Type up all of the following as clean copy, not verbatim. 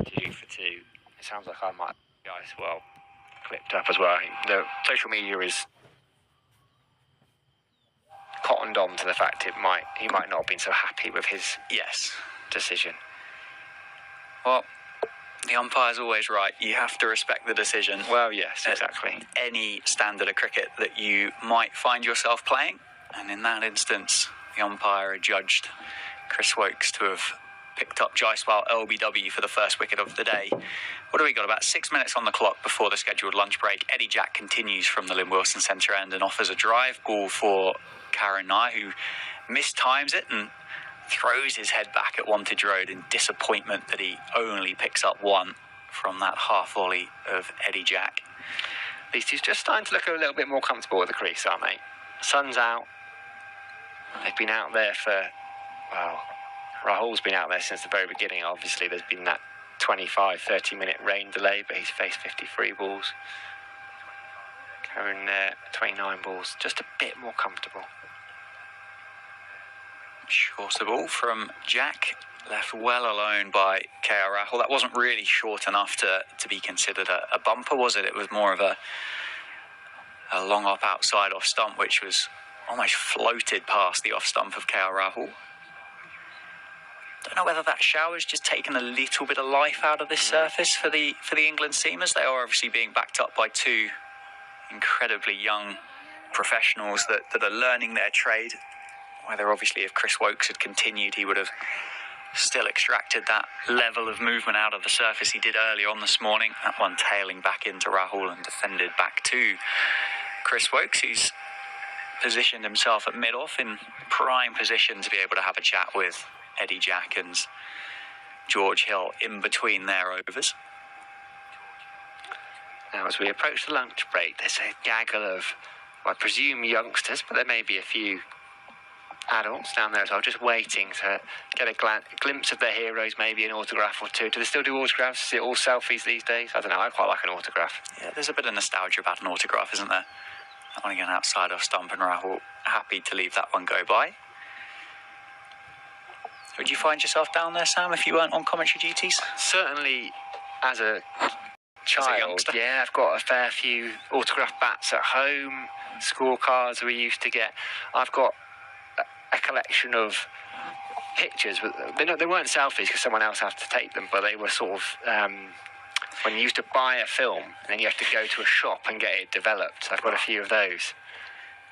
2 for 2. It sounds like I might be as well clipped up as well. I think the social media is cottoned on to the fact he might not have been so happy with his decision. Well, the umpire's always right. You have to respect the decision. Well, yes, exactly. Any standard of cricket that you might find yourself playing. And in that instance, the umpire adjudged Chris Woakes to have picked up Jaiswal LBW for the first wicket of the day. What do we got? About 6 minutes on the clock before the scheduled lunch break. Eddie Jack continues from the Lynn Wilson centre end and offers a drive ball for Karen Nye, who mistimes it and throws his head back at Wantage Road in disappointment that he only picks up one from that half volley of Eddie Jack. At least he's just starting to look a little bit more comfortable with the crease, aren't they? Sun's out. They've been out there for, well, Rahul's been out there since the very beginning. Obviously, there's been that 25-30 minute rain delay, but he's faced 53 balls. Karen there, 29 balls, just a bit more comfortable. Shorter ball from Jack, left well alone by KR Rahul. That wasn't really short enough to be considered a bumper, was it? It was more of a long up outside off stump, which was almost floated past the off stump of KR Rahul. Don't know whether that shower's just taken a little bit of life out of this surface for the England seamers. They are obviously being backed up by two incredibly young professionals that are learning their trade. Whether obviously if Chris Woakes had continued, he would have still extracted that level of movement out of the surface he did early on this morning. That one tailing back into Rahul and defended back to Chris Woakes, who's positioned himself at mid-off in prime position to be able to have a chat with Eddie Jack and George Hill in between their overs. Now, as we approach the lunch break, there's a gaggle of, I presume, youngsters, but there may be a few adults down there as well, just waiting to get a glimpse of their heroes, maybe an autograph or two. Do they still do autographs? Is it all selfies these days? I don't know, I quite like an autograph. Yeah, there's a bit of nostalgia about an autograph, isn't there? That one again outside of stump, and Rahul happy to leave that one go by. Would you find yourself down there, Sam, if you weren't on commentary duties? Certainly, as a child, yeah, I've got a fair few autograph bats at home, scorecards we used to get. I've got a collection of pictures. They weren't selfies because someone else had to take them, but they were sort of when you used to buy a film and then you have to go to a shop and get it developed. I've got a few of those.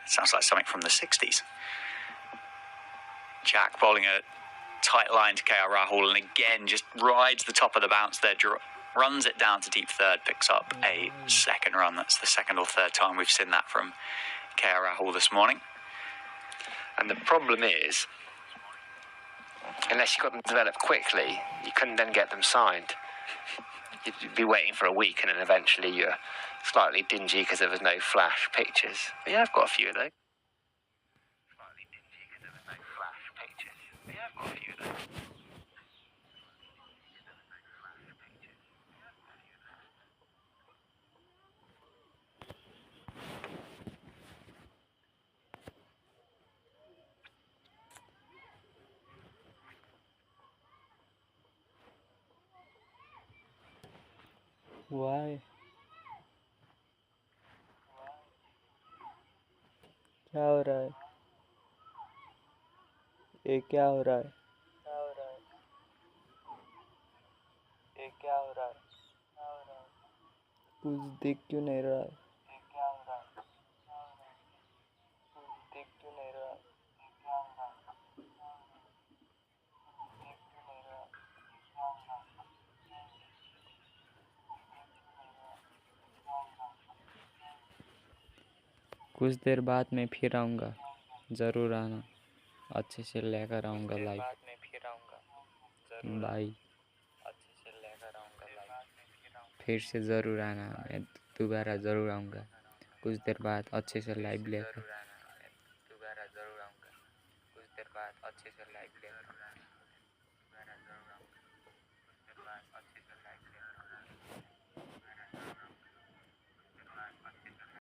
It sounds like something from the 60s. Jack bowling a tight line to KR Rahul and again just rides the top of the bounce there, runs it down to deep third, picks up a second run. That's the second or third time we've seen that from KR Rahul this morning. And the problem is, unless you got them developed quickly, you couldn't then get them signed. You'd be waiting for a week and then eventually you're slightly dingy because there was no flash pictures. But yeah, I've got a few of those. Slightly dingy because there was no flash pictures. But yeah, I've got a few of those. Why? क्या हो रहा है? ये क्या हो रहा है? ये क्या हो रहा है? कुछ दिख क्यों नहीं रहा है? ये क्या हो रहा है? कुछ दिख क्यों नहीं रहा है? ये क्या हो रहा है? दिख क्यों नहीं रहा है? ये क्या हो रहा है? कुछ देर बाद मैं फिर आऊँगा, ज़रूर आना, अच्छे से लेकर आऊँगा लाइव। बाय, फिर से ज़रूर आना, मैं दोबारा ज़रूर आऊँगा कुछ देर बाद अच्छे से लाइव लेकर।